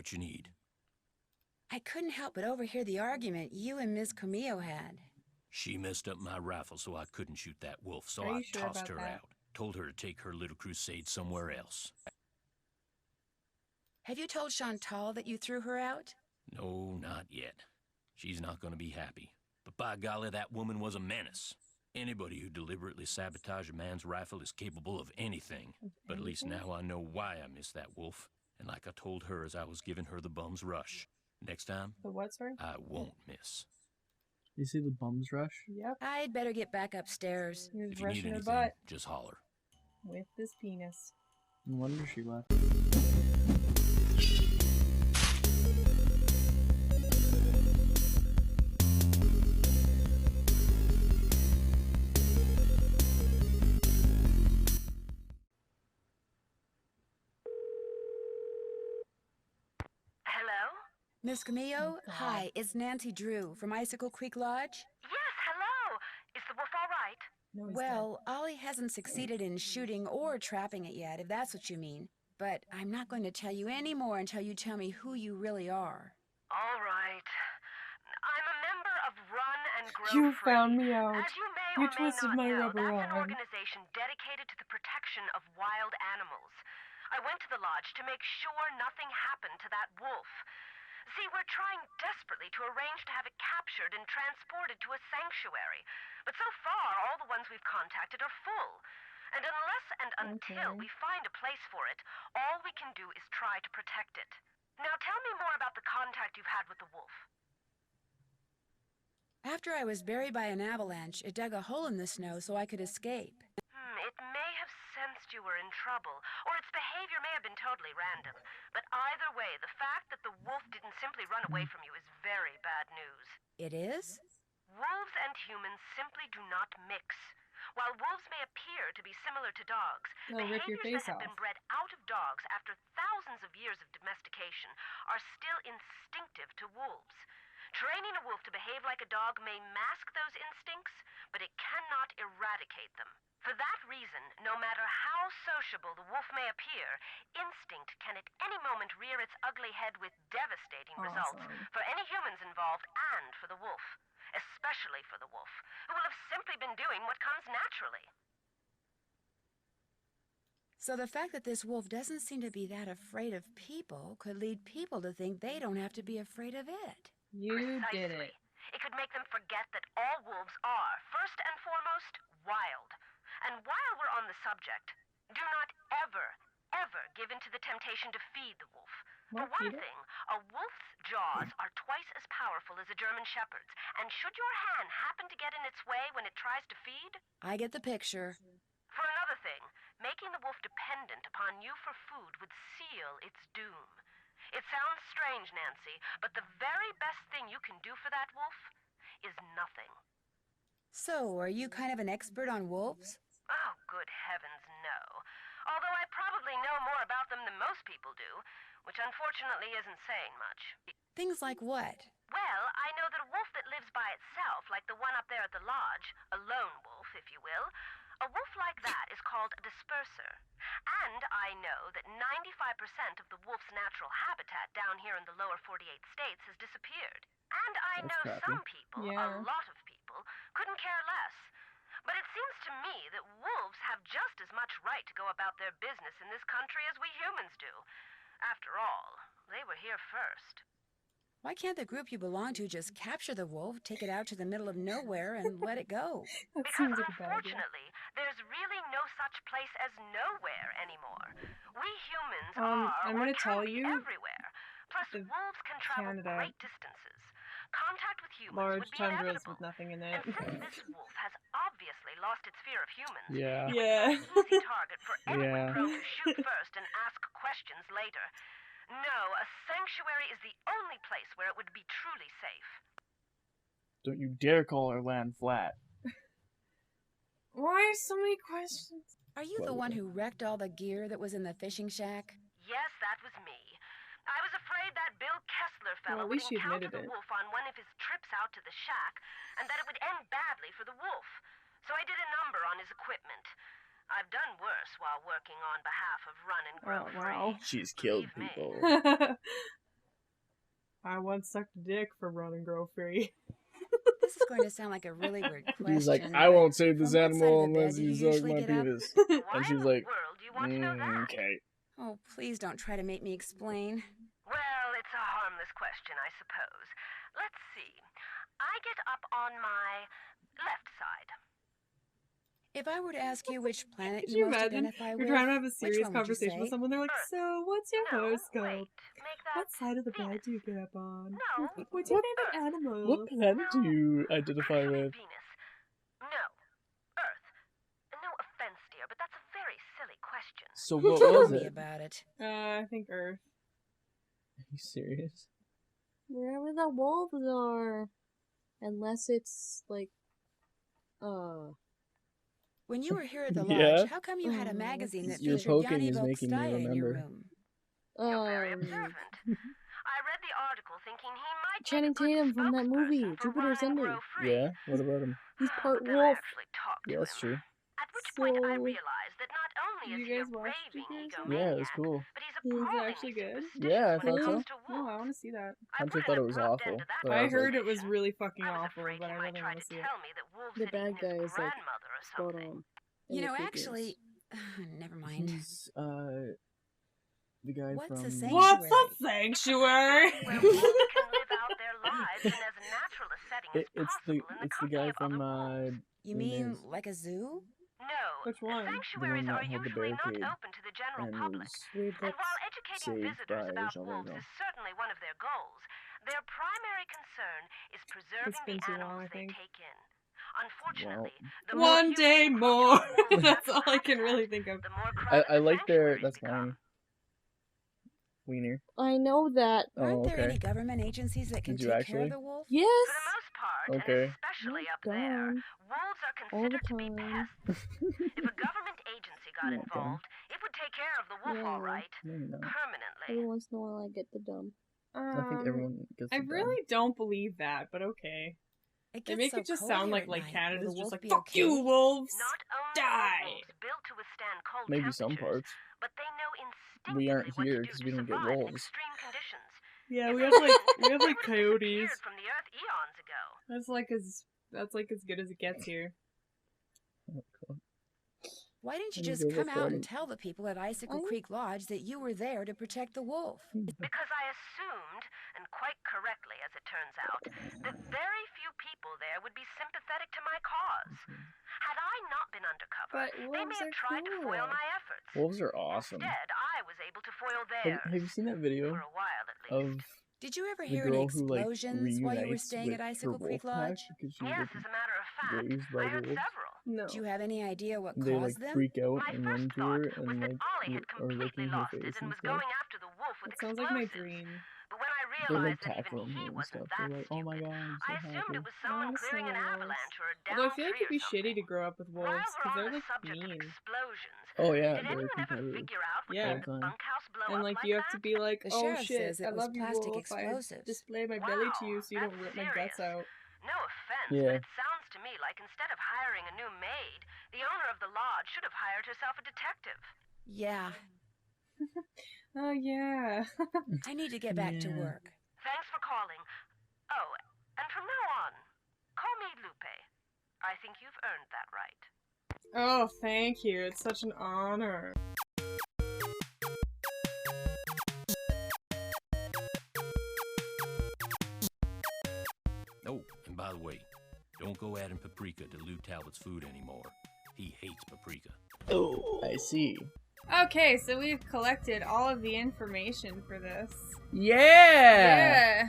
what you need. I couldn't help but overhear the argument you and Miss Camillo had. She messed up my rifle so I couldn't shoot that wolf, so Are I you sure tossed about her that? out. Told her to take her little crusade somewhere else. Have you told Chantal that you threw her out? No, not yet. She's not gonna be happy. But by golly, that woman was a menace. Anybody who deliberately sabotaged a man's rifle is capable of anything. But at least now I know why I missed that wolf. And like I told her as I was giving her the bum's rush, next time, The what, sorry? I won't miss. You see the bums rush? Yep. I'd better get back upstairs. He was If you need rushing her anything, butt just holler. with this penis. No wonder she left. Hello? Miss Camillo, God. hi, it's Nancy Drew from Icicle Creek Lodge. Yes, hello. Is the wolf all right? No, he's Well, Ollie hasn't succeeded in shooting or trapping it yet, if that's what you mean. But I'm not going to tell you any more until you tell me who you really are. All right. I'm a member of Run and Grow You Free. found me out. As you may You or may twisted not my know, rubber that's an arm. organization dedicated to the protection of wild animals. I went to the lodge to make sure nothing happened to that wolf. See, we're trying desperately to arrange to have it captured and transported to a sanctuary. But so far, all the ones we've contacted are full. And unless and until Okay. we find a place for it, all we can do is try to protect it. Now tell me more about the contact you've had with the wolf. After I was buried by an avalanche, it dug a hole in the snow so I could escape. It may have sensed you were in trouble, or its behavior may have been totally random. But either way, the fact that the wolf didn't simply run away from you is very bad news. It is? Wolves and humans simply do not mix. While wolves may appear to be similar to dogs, They'll rip your behaviors face that have off. been bred out of dogs after thousands of years of domestication are still instinctive to wolves. Training a wolf to behave like a dog may mask those instincts, but it cannot eradicate them. For that reason, no matter how sociable the wolf may appear, instinct can at any moment rear its ugly head with devastating results Awesome. for any humans involved and for the wolf. Especially for the wolf, who will have simply been doing what comes naturally. So the fact that this wolf doesn't seem to be that afraid of people could lead people to think they don't have to be afraid of it. You Precisely. did it. It could make them forget that all wolves are, first and foremost, wild. And while we're on the subject, do not ever give in to the temptation to feed the wolf. For What, one Peter? thing, a wolf's jaws are twice as powerful as a German shepherd's, and should your hand happen to get in its way when it tries to feed, I get the picture. for another thing, making the wolf dependent upon you for food would seal its doom. It sounds strange, Nancy, but the very best thing you can do for that wolf is nothing. So, are you kind of an expert on wolves? Oh, good heavens, no. Although I probably know more about them than most people do, which unfortunately isn't saying much. Things like what? Well, I know that a wolf that lives by itself, like the one up there at the lodge, a lone wolf, if you will, a wolf like that is called a disperser. And I know that 95% of the wolf's natural habitat down here in the lower 48 states has disappeared. And I That's know crappy. some people, Yeah. a lot of people, couldn't care less. But it seems to me that wolves have just as much right to go about their business in this country as we humans do. After all, they were here first. Why can't the group you belong to just capture the wolf, take it out to the middle of nowhere, and let it go? That Because seems like a bad idea. unfortunately, there's really no such place as nowhere anymore. We humans are, I'm or gonna can tell be, you, everywhere. Plus, the wolves can travel Canada great distances. Contact with humans large would be tundras inevitable. with nothing in And it. since this wolf has obviously lost its fear of humans, Yeah. it Yeah. would be an easy target for anyone Yeah. prone to shoot first and ask questions later. No, a sanctuary is the only place where it would be truly safe. Don't you dare call our land flat. Why so many questions? Are you the one who wrecked all the gear that was in the fishing shack? Yes, that was me. I was afraid that Bill Kessler fellow Well, at would least you encounter admitted the it. wolf on one of his trips out to the shack, and that it would end badly for the wolf. So I did a number on his equipment. I've done worse while working on behalf of Run and Grow Oh, wow. Free. She's killed Believe me. people. I once sucked a dick for run and grow free. This is going to sound like a really weird question. He's like, I but won't save this from what side animal of the bed unless do he you sucks usually my get up? penis. Why And she's in like, the world do you want to know that? okay. Oh, please don't try to make me explain. Well, it's a harmless question, I suppose. Let's see. I get up on my left side. If I were to ask you which planet Could you you most imagine? identify You're with, trying to have a which serious one would you conversation with say? someone. They're like, Earth. so what's your No, horoscope? wait. Make that What side of the bed Venus. do you get up on? No. What's your What- favorite Earth. animal? What planet do No. you identify Actually, with? Venus. No. Earth. No offense, dear, but that's a very silly question. So what Tell was me it? about it. I think Earth. Are you serious? Wherever the wolves are. Unless it's like When you were here at the Yeah? lodge, how come you had a magazine that Your featured poking Yanni is making me Volkstaya in your remember. room? You're very observant. I read the article thinking he might Channing make a good Tatum from that movie, spokesperson for Jupiter Run and Ascending. Grow Free. Yeah? What about him? He's part But then I wolf. actually talked Yeah, to that's him. true. At which point I So- realized that not only You is he a guys watch raving Jupiter egomaniac, Yeah, it was cool. but he's Is it appallingly actually good? superstitious Yeah, I when thought it so. comes to No, I wolves. want to see that. I Hunter wouldn't thought it have was dropped awful, into that but I I was heard like, it was really fucking I was awful, afraid but he I might really try want to to see it. tell me that wolves The had bad eaten guy his is like grandmother or spot something. on. You in the know, creepiness. actually, never mind. he's, the guy What's a from... sanctuary? What's a sanctuary? Where wolves can live out their lives in as natural a setting as It's the possible in the it's the company guy of from other wolves. You Les mean Mis. like a zoo? No, Which one? sanctuaries that are had the usually not barricade open to the general and public. was Weird And that's while educating saved visitors by about Jean wolves Valjean. is certainly one of their goals, their primary concern is preserving the been too long, animals I they think. take in. Unfortunately, the One more day humane more. wolves have That's to all I can habitat, really think of. the more crowded I the like their... sanctuaries That's become. fine. Wiener. I know that. Aren't Oh, there any okay. government agencies that can Did you take care actually? of the wolf? Yes. For the most part, Okay. and especially Not up there, gone. wolves are All the considered to be time. pests. If a government agency got Not gone. involved, it would take care of the wolf Yeah. all right, Maybe not. permanently. Every once in a while I get the dumb. I think everyone gets I it done. really don't believe that, but okay. It They gets make so it just cold sound here like at night. Will Canada's the just wolf like, be fuck okay? you, wolves! Not only Die! are wolves built to withstand cold Maybe some temperatures, parts. but they know instinctively We aren't what here to do because to we don't get survive in wolves. extreme conditions. Yeah, If we they have like didn't, we have they like would have coyotes. disappeared from the earth eons ago. That's like as good as it gets here. Oh, cool. Why didn't you Let me just go come look out at and it. tell the people at Icicle I- Creek Lodge that you were there to protect the wolf? Because I assumed, and quite correctly as it turns out, that very few people there would be sympathetic to my cause. Had I not been undercover, But they wolves may have are tried to foil cool. my efforts. Wolves are awesome. Instead, I was able to foil theirs. Have you seen that video For a while, at least. of Did you ever the hear any girl who like explosions while you were reunites staying with at her Icicle wolf Creek pack Lodge? because she was Yes, like as a matter of fact, raised by I heard wolves? several. No. Do you have any idea what They like caused them? freak out My and first run to thought her was and that like Ollie had are completely licking her lost it face and and was stuff. going after the wolf with That sounds like my explosives. dream. But when I They like realized that even tackling he her and wasn't stuff. that They're like, oh my stupid, god, I'm I so assumed happy. it was someone Oh, clearing an so avalanche or a down Although I feel like tree it'd be or shitty something. to grow up with While wolves we're because on they're the like subject of mean. explosions, Oh yeah, did they're anyone ever competitive. figure out what Yeah. made the All the time. bunkhouse blow And up like like you have to that? be like, The oh sheriff shit, says it I was love you, plastic wolf. I explosives. display my belly to you so you Wow, don't rip that's my guts serious. out. No offense, Yeah. but it sounds to me like instead of hiring a new maid, the owner of the lodge should have hired herself a detective. Yeah, Oh yeah. I need to get back to Yeah. work. Thanks for calling. Oh, and from now on, call me Lupe. I think you've earned that right. Oh, thank you. It's such an honor. Oh, and by the way, don't go adding paprika to Lou Talbot's food anymore. He hates paprika. Oh, I see. Okay, so we've collected all of the information for this. Yeah. Yeah.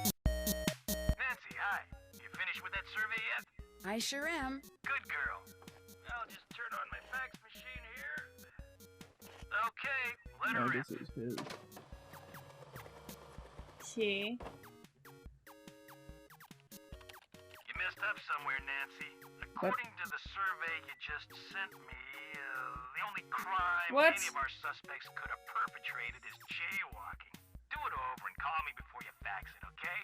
Nancy, hi. You finished with that survey yet? I sure am. Good girl. I'll just turn on my fax machine here. Okay, let No, her I rip. guess it was his. Okay. You messed up somewhere, Nancy. According to the survey you just sent me, the only crime What? any of our suspects could have perpetrated is jaywalking. Do it over and call me before you fax it, okay?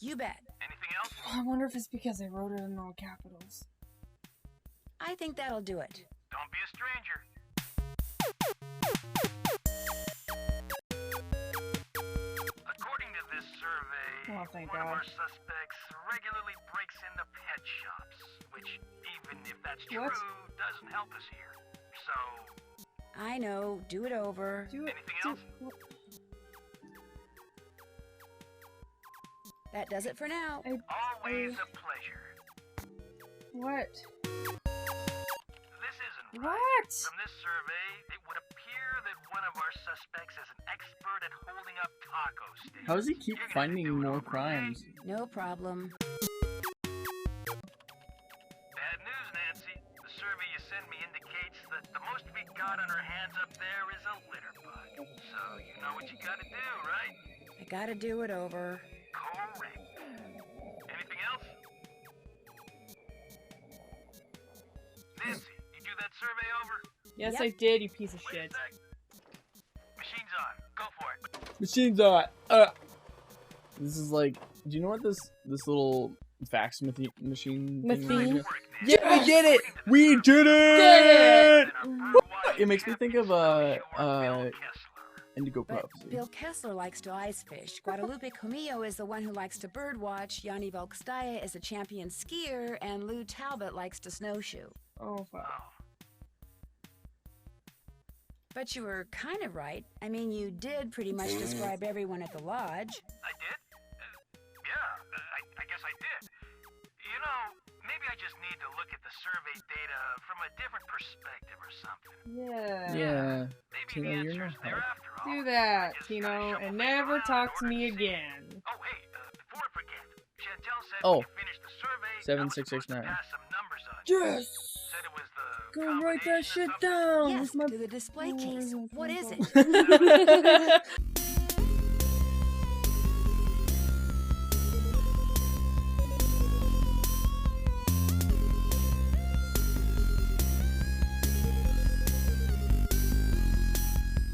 You bet. Anything else? I wonder if it's because I wrote it in all capitals. I think that'll do it. Don't be a stranger. Oh, thank one of God. our suspects regularly breaks into pet shops, which, even if that's true, What? doesn't help us here. So, I know. Do it over. Do it. anything else? That does it for now. Always a pleasure. What? This isn't right. What? From this survey, it would appear that one of our suspects is an expert at holding up taco stands. How does he keep You're gonna finding do it more over, okay? crimes? No problem. Bad news, Nancy. The survey you sent me indicates that the most we got on our hands up there is a litter bug. So you know what you gotta do, right? I gotta do it over. Correct. Anything else? Nancy, you do that survey over? Yes, Yep. I did, you piece of Wait a shit. sec. Machine's on. Go for it. Machines on. This is like, do you know what this little fax machine thing Machine? is? Yeah, we did it! We did it! It makes me think of Indigo But Puffs. Bill Kessler likes to ice fish. Guadalupe Comillo is the one who likes to birdwatch. Yanni Volkstaya is a champion skier. And Lou Talbot likes to snowshoe. Oh, fuck. But you were kind of right. I mean, you did pretty much describe everyone at the lodge. I did? I guess I did. You know, maybe I just need to look at the survey data from a different perspective or something. Yeah. Yeah. Maybe Tino, the you're answer's not there hard. after all. Do that, I just gotta Tino, shuffle and things never around talk in to order me see. again. Oh, hey, before I forget, Chantel said Oh. we could finish the survey. 7669. I was supposed to pass some numbers on you. Yes! Said it was the Go write that combination shit of something. down Yes, with my to the display case. What is phone. it?